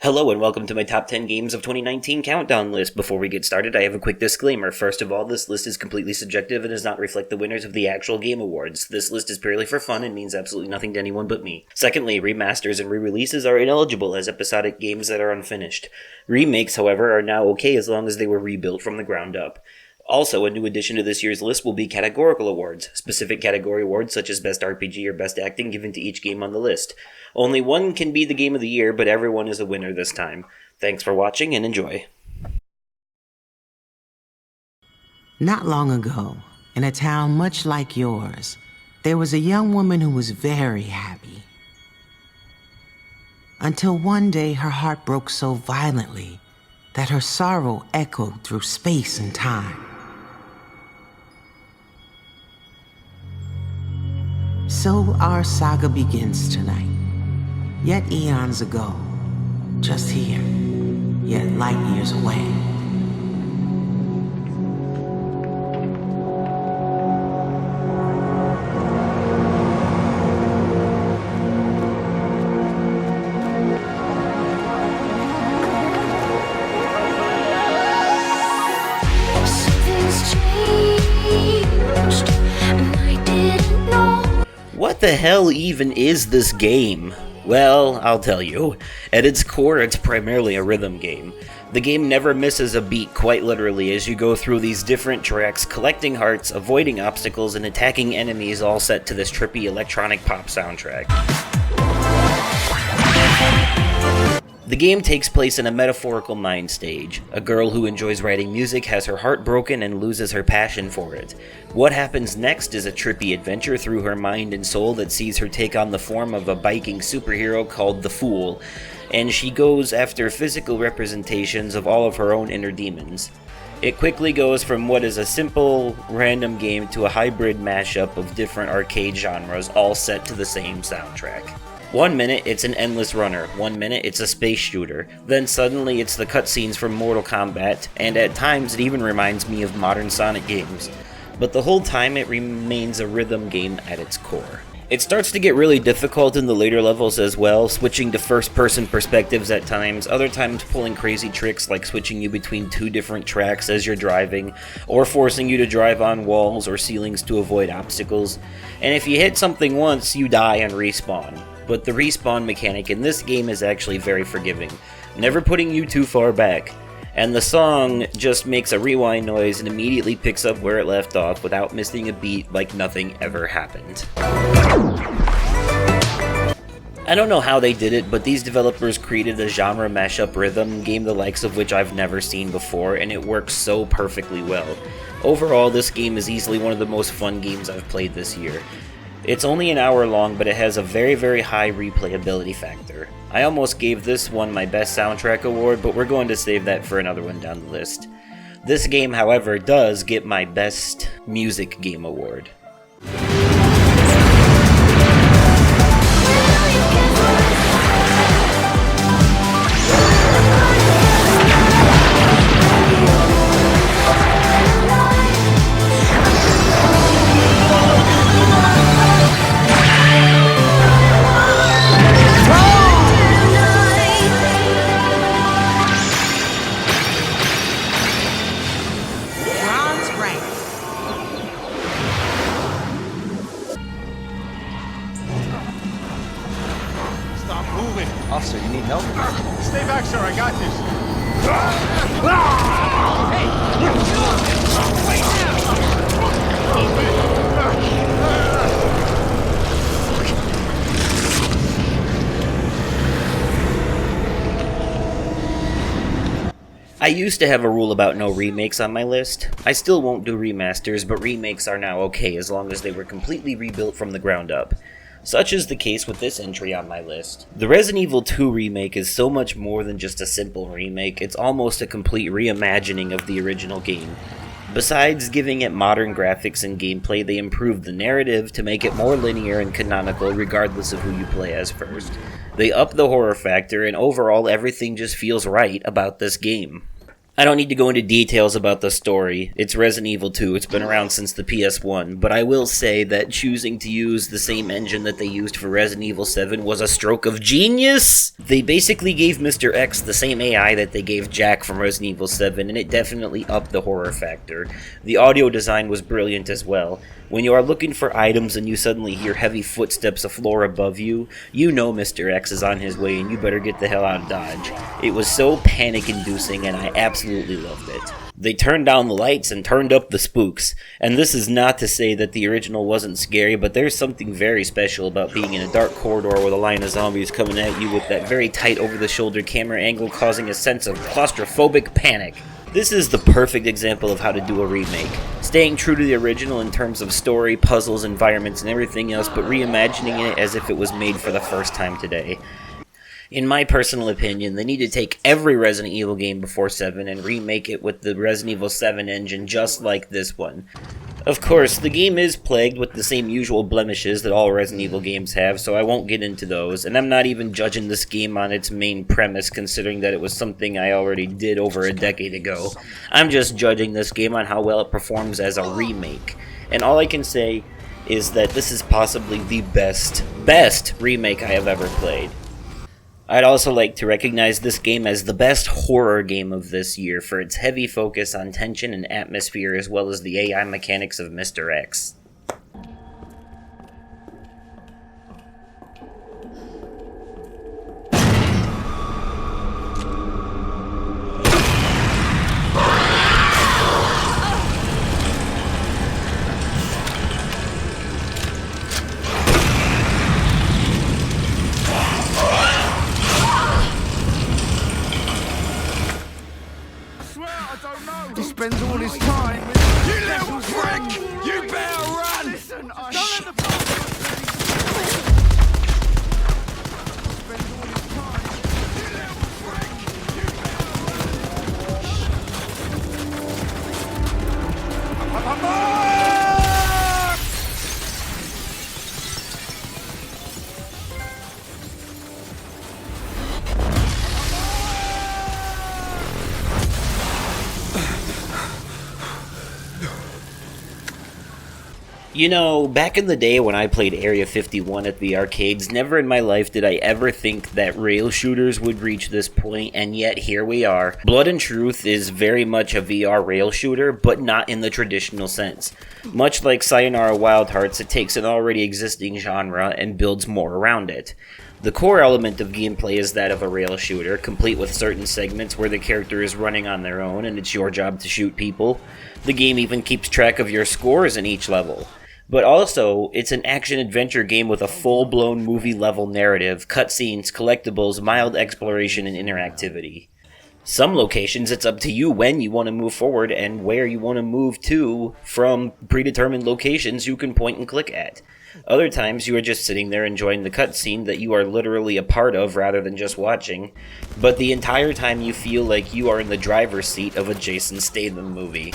Hello and welcome to my top 10 games of 2019 countdown list. Before we get started, I have a quick disclaimer. First of all, this list is completely subjective and does not reflect the winners of the actual game awards. This list is purely for fun and means absolutely nothing to anyone but me. Secondly, remasters and re-releases are ineligible as episodic games that are unfinished. Remakes, however, are now okay as long as they were rebuilt from the ground up. Also, a new addition to this year's list will be categorical awards, specific category awards such as Best RPG or Best Acting given to each game on the list. Only one can be the Game of the Year, but everyone is a winner this time. Thanks for watching and enjoy. Not long ago, in a town much like yours, there was a young woman who was very happy. Until one day her heart broke so violently that her sorrow echoed through space and time. So our saga begins tonight, yet eons ago, just here, yet light years away. What the hell even is this game? Well, I'll tell you. At its core, it's primarily a rhythm game. The game never misses a beat, quite literally, as you go through these different tracks, collecting hearts, avoiding obstacles, and attacking enemies, all set to this trippy electronic pop soundtrack. The game takes place in a metaphorical mind stage. A girl who enjoys writing music has her heart broken and loses her passion for it. What happens next is a trippy adventure through her mind and soul that sees her take on the form of a biking superhero called the Fool, and she goes after physical representations of all of her own inner demons. It quickly goes from what is a simple, random game to a hybrid mashup of different arcade genres, all set to the same soundtrack. 1 minute, it's an endless runner. 1 minute, it's a space shooter. Then suddenly, it's the cutscenes from Mortal Kombat, and at times, it even reminds me of modern Sonic games. But the whole time, it remains a rhythm game at its core. It starts to get really difficult in the later levels as well, switching to first-person perspectives at times, other times pulling crazy tricks like switching you between two different tracks as you're driving, or forcing you to drive on walls or ceilings to avoid obstacles. And if you hit something once, you die and respawn. But the respawn mechanic in this game is actually very forgiving, never putting you too far back. And the song just makes a rewind noise and immediately picks up where it left off without missing a beat like nothing ever happened. I don't know how they did it, but these developers created a genre mashup rhythm game the likes of which I've never seen before, and it works so perfectly well. Overall, this game is easily one of the most fun games I've played this year. It's only an hour long, but it has a very, very high replayability factor. I almost gave this one my best soundtrack award, but we're going to save that for another one down the list. This game, however, does get my best music game award. Officer, you need help? Stay back, sir. I got this. I used to have a rule about no remakes on my list. I still won't do remasters, but remakes are now okay as long as they were completely rebuilt from the ground up. Such is the case with this entry on my list. The Resident Evil 2 remake is so much more than just a simple remake, it's almost a complete reimagining of the original game. Besides giving it modern graphics and gameplay, they improved the narrative to make it more linear and canonical regardless of who you play as first. They upped the horror factor, and overall everything just feels right about this game. I don't need to go into details about the story. It's Resident Evil 2. It's been around since the PS1. But I will say that choosing to use the same engine that they used for Resident Evil 7 was a stroke of genius! They basically gave Mr. X the same AI that they gave Jack from Resident Evil 7, and it definitely upped the horror factor. The audio design was brilliant as well. When you are looking for items and you suddenly hear heavy footsteps afloor above you, you know Mr. X is on his way and you better get the hell out of Dodge. It was so panic-inducing and I absolutely loved it. They turned down the lights and turned up the spooks. And this is not to say that the original wasn't scary, but there's something very special about being in a dark corridor with a line of zombies coming at you with that very tight over-the-shoulder camera angle causing a sense of claustrophobic panic. This is the perfect example of how to do a remake. Staying true to the original in terms of story, puzzles, environments, and everything else, but reimagining it as if it was made for the first time today. In my personal opinion, they need to take every Resident Evil game before 7 and remake it with the Resident Evil 7 engine just like this one. Of course, the game is plagued with the same usual blemishes that all Resident Evil games have, so I won't get into those, and I'm not even judging this game on its main premise, considering that it was something I already did over a decade ago. I'm just judging this game on how well it performs as a remake, and all I can say is that this is possibly the best remake I have ever played. I'd also like to recognize this game as the best horror game of this year for its heavy focus on tension and atmosphere as well as the AI mechanics of Mr. X. He spends all his time with... You little prick! You better run! Listen, don't let the spends all his time. You little prick! You better run! You know, back in the day when I played Area 51 at the arcades, never in my life did I ever think that rail shooters would reach this point, and yet here we are. Blood and Truth is very much a VR rail shooter, but not in the traditional sense. Much like Sayonara Wild Hearts, it takes an already existing genre and builds more around it. The core element of gameplay is that of a rail shooter, complete with certain segments where the character is running on their own and it's your job to shoot people. The game even keeps track of your scores in each level. But also, it's an action-adventure game with a full-blown movie-level narrative, cutscenes, collectibles, mild exploration, and interactivity. Some locations, it's up to you when you want to move forward and where you want to move to from predetermined locations you can point and click at. Other times, you are just sitting there enjoying the cutscene that you are literally a part of rather than just watching, but the entire time you feel like you are in the driver's seat of a Jason Statham movie.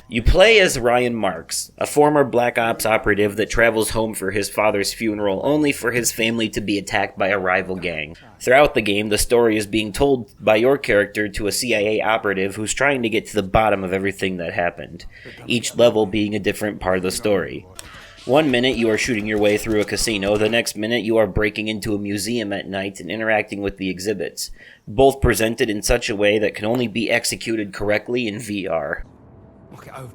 You play as Ryan Marks, a former Black Ops operative that travels home for his father's funeral only for his family to be attacked by a rival gang. Throughout the game, the story is being told by your character to a CIA operative who's trying to get to the bottom of everything that happened, each level being a different part of the story. One minute you are shooting your way through a casino, the next minute you are breaking into a museum at night and interacting with the exhibits, both presented in such a way that can only be executed correctly in VR. Look it over.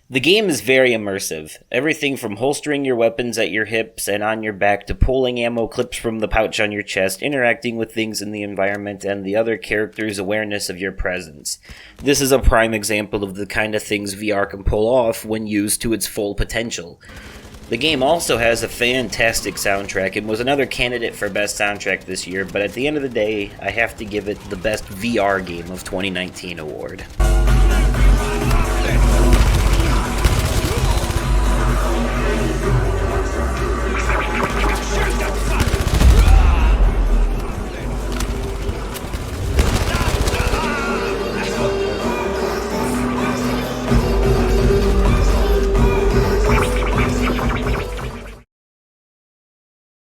The game is very immersive. Everything from holstering your weapons at your hips and on your back to pulling ammo clips from the pouch on your chest, interacting with things in the environment, and the other character's awareness of your presence. This is a prime example of the kind of things VR can pull off when used to its full potential. The game also has a fantastic soundtrack and was another candidate for Best Soundtrack this year, but at the end of the day, I have to give it the Best VR Game of 2019 award.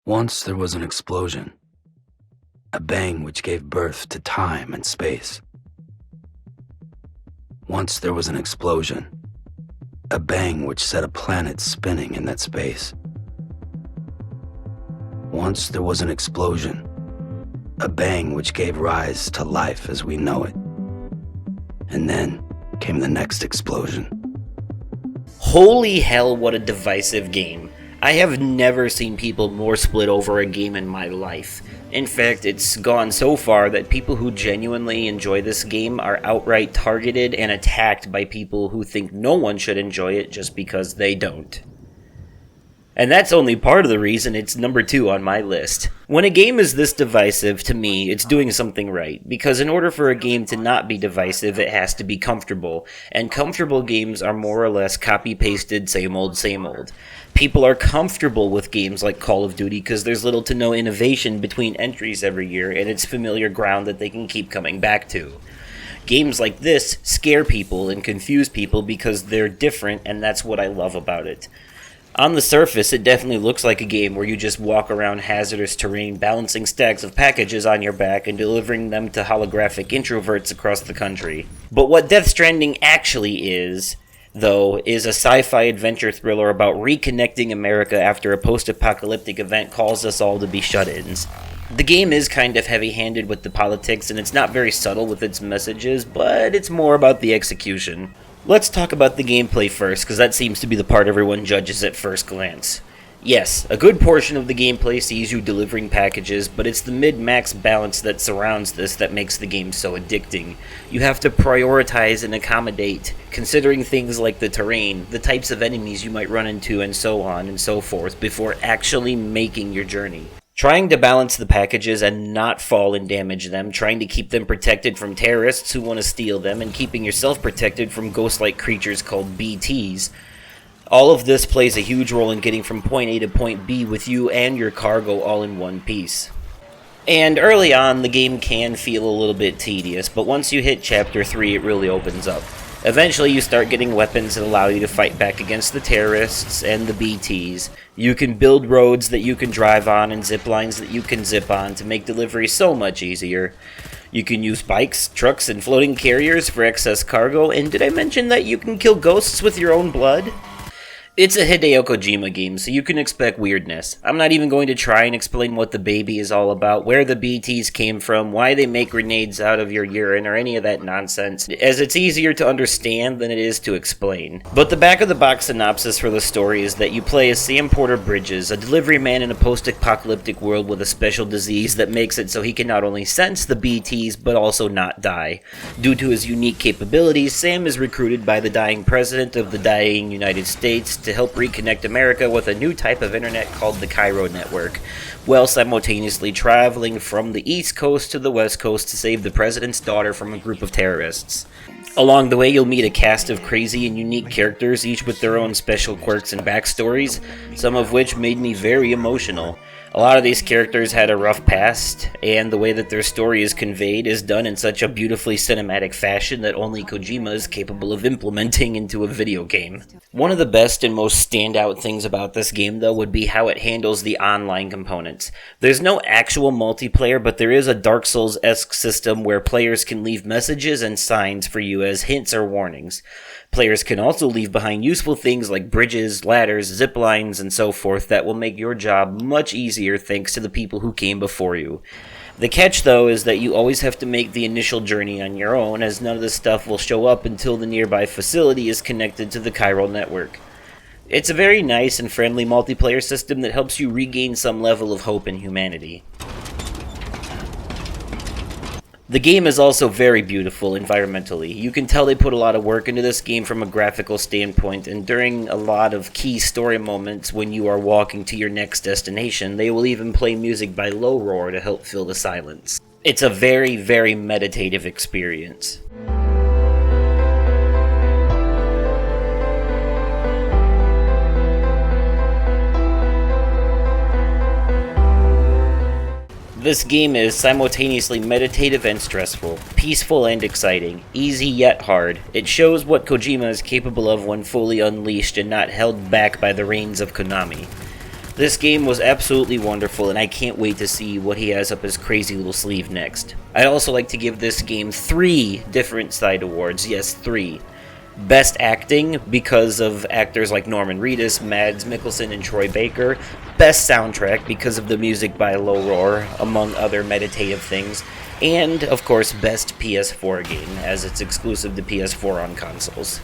Once there was an explosion, a bang which gave birth to time and space. Once there was an explosion, a bang which set a planet spinning in that space. Once there was an explosion, a bang which gave rise to life as we know it. And then came the next explosion. Holy hell, what a divisive game. I have never seen people more split over a game in my life. In fact, it's gone so far that people who genuinely enjoy this game are outright targeted and attacked by people who think no one should enjoy it just because they don't. And that's only part of the reason it's number 2 on my list. When a game is this divisive, to me, it's doing something right, because in order for a game to not be divisive, it has to be comfortable, and comfortable games are more or less copy-pasted, same old, same old. People are comfortable with games like Call of Duty because there's little to no innovation between entries every year, and it's familiar ground that they can keep coming back to. Games like this scare people and confuse people because they're different, and that's what I love about it. On the surface, it definitely looks like a game where you just walk around hazardous terrain balancing stacks of packages on your back and delivering them to holographic introverts across the country. But what Death Stranding actually is, though, is a sci-fi adventure thriller about reconnecting America after a post-apocalyptic event calls us all to be shut-ins. The game is kind of heavy-handed with the politics, and it's not very subtle with its messages, but it's more about the execution. Let's talk about the gameplay first, because that seems to be the part everyone judges at first glance. Yes, a good portion of the gameplay sees you delivering packages, but it's the mid-max balance that surrounds this that makes the game so addicting. You have to prioritize and accommodate, considering things like the terrain, the types of enemies you might run into, and so on and so forth, before actually making your journey. Trying to balance the packages and not fall and damage them, trying to keep them protected from terrorists who want to steal them, and keeping yourself protected from ghost-like creatures called BTs. All of this plays a huge role in getting from point A to point B with you and your cargo all in one piece. And early on, the game can feel a little bit tedious, but once you hit Chapter 3, it really opens up. Eventually, you start getting weapons that allow you to fight back against the terrorists and the BTs. You can build roads that you can drive on and zip lines that you can zip on to make delivery so much easier. You can use bikes, trucks, and floating carriers for excess cargo, and did I mention that you can kill ghosts with your own blood? It's a Hideo Kojima game, so you can expect weirdness. I'm not even going to try and explain what the baby is all about, where the BTs came from, why they make grenades out of your urine, or any of that nonsense, as it's easier to understand than it is to explain. But the back-of-the-box synopsis for the story is that you play as Sam Porter Bridges, a delivery man in a post-apocalyptic world with a special disease that makes it so he can not only sense the BTs, but also not die. Due to his unique capabilities, Sam is recruited by the dying president of the dying United States to help reconnect America with a new type of internet called the Cairo Network, while simultaneously traveling from the East Coast to the West Coast to save the president's daughter from a group of terrorists. Along the way, you'll meet a cast of crazy and unique characters, each with their own special quirks and backstories, some of which made me very emotional. A lot of these characters had a rough past, and the way that their story is conveyed is done in such a beautifully cinematic fashion that only Kojima is capable of implementing into a video game. One of the best and most standout things about this game, though, would be how it handles the online components. There's no actual multiplayer, but there is a Dark Souls-esque system where players can leave messages and signs for you as hints or warnings. Players can also leave behind useful things like bridges, ladders, zip lines, and so forth that will make your job much easier thanks to the people who came before you. The catch, though, is that you always have to make the initial journey on your own, as none of this stuff will show up until the nearby facility is connected to the Cairo network. It's a very nice and friendly multiplayer system that helps you regain some level of hope in humanity. The game is also very beautiful environmentally. You can tell they put a lot of work into this game from a graphical standpoint, and during a lot of key story moments when you are walking to your next destination, they will even play music by Low Roar to help fill the silence. It's a very, very meditative experience. This game is simultaneously meditative and stressful, peaceful and exciting, easy yet hard. It shows what Kojima is capable of when fully unleashed and not held back by the reins of Konami. This game was absolutely wonderful, and I can't wait to see what he has up his crazy little sleeve next. I'd also like to give this game 3 different side awards. Yes, 3. Best Acting, because of actors like Norman Reedus, Mads Mikkelsen, and Troy Baker. Best Soundtrack, because of the music by Low Roar, among other meditative things. And, of course, Best PS4 game, as it's exclusive to PS4 on consoles.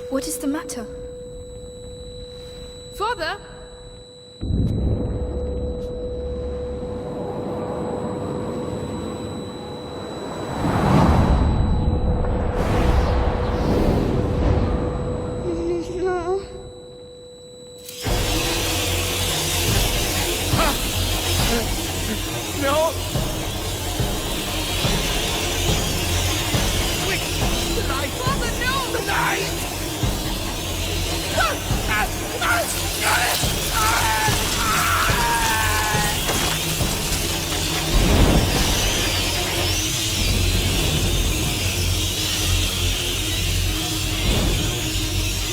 What is the matter? Father? No. No! Quick! The knife! Father, no! The knife!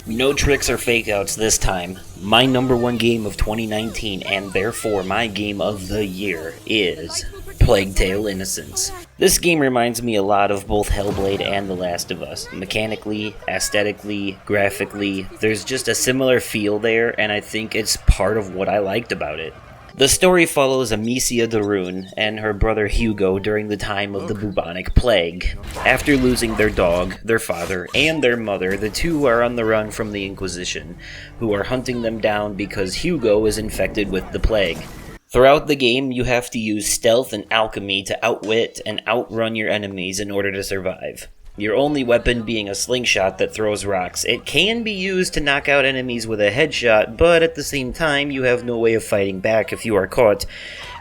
No tricks or fake outs this time. My number 1 game of 2019, and therefore my game of the year, is Plague Tale: Innocence. This game reminds me a lot of both Hellblade and The Last of Us. Mechanically, aesthetically, graphically, there's just a similar feel there, and I think it's part of what I liked about it. The story follows Amicia de Rune and her brother Hugo during the time of the bubonic plague. After losing their dog, their father, and their mother, the two are on the run from the Inquisition, who are hunting them down because Hugo is infected with the plague. Throughout the game, you have to use stealth and alchemy to outwit and outrun your enemies in order to survive. Your only weapon being a slingshot that throws rocks. It can be used to knock out enemies with a headshot, but at the same time, you have no way of fighting back if you are caught,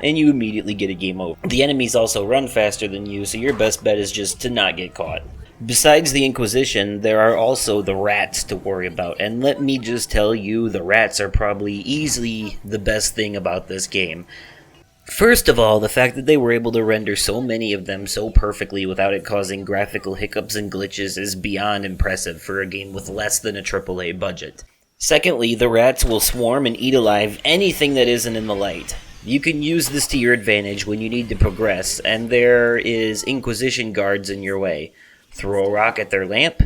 and you immediately get a game over. The enemies also run faster than you, so your best bet is just to not get caught. Besides the Inquisition, there are also the rats to worry about, and let me just tell you, the rats are probably easily the best thing about this game. First of all, the fact that they were able to render so many of them so perfectly without it causing graphical hiccups and glitches is beyond impressive for a game with less than a AAA budget. Secondly, the rats will swarm and eat alive anything that isn't in the light. You can use this to your advantage when you need to progress, and there is Inquisition guards in your way. Throw a rock at their lamp,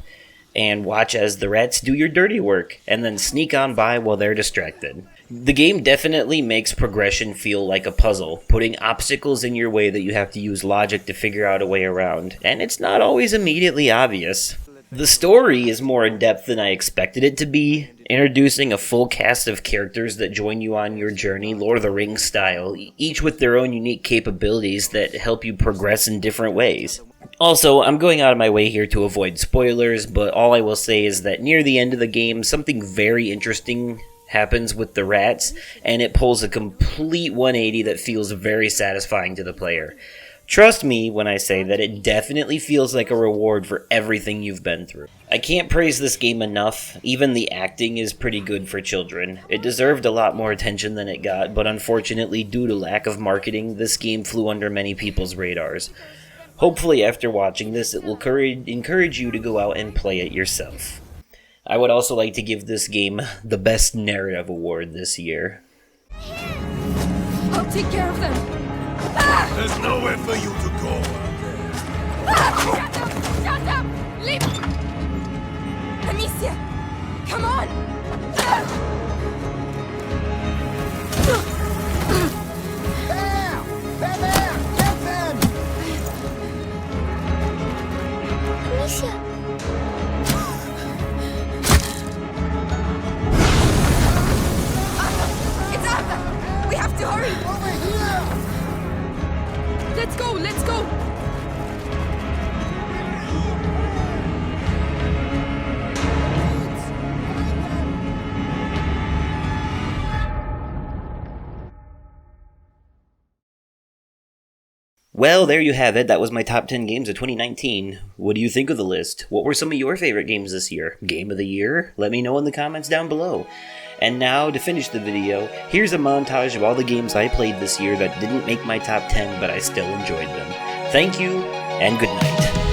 and watch as the rats do your dirty work, and then sneak on by while they're distracted. The game definitely makes progression feel like a puzzle, putting obstacles in your way that you have to use logic to figure out a way around, and it's not always immediately obvious. The story is more in-depth than I expected it to be, introducing a full cast of characters that join you on your journey, Lord of the Rings style, each with their own unique capabilities that help you progress in different ways. Also, I'm going out of my way here to avoid spoilers, but all I will say is that near the end of the game, something very interesting happens with the rats, and it pulls a complete 180 that feels very satisfying to the player. Trust me when I say that it definitely feels like a reward for everything you've been through. I can't praise this game enough. Even the acting is pretty good for children. It deserved a lot more attention than it got, but unfortunately, due to lack of marketing, this game flew under many people's radars. Hopefully after watching this, it will encourage you to go out and play it yourself. I would also like to give this game the Best Narrative Award this year. I'll take care of them. There's nowhere for you to go. Shut up! Shut up! Leave! Amicia! Come on! Amicia! It's Arthur! We have to hurry! Over here! Let's go! Let's go! Well, there you have it. That was my top 10 games of 2019. What do you think of the list? What were some of your favorite games this year? Game of the year? Let me know in the comments down below. And now, to finish the video, here's a montage of all the games I played this year that didn't make my top 10, but I still enjoyed them. Thank you, and good night.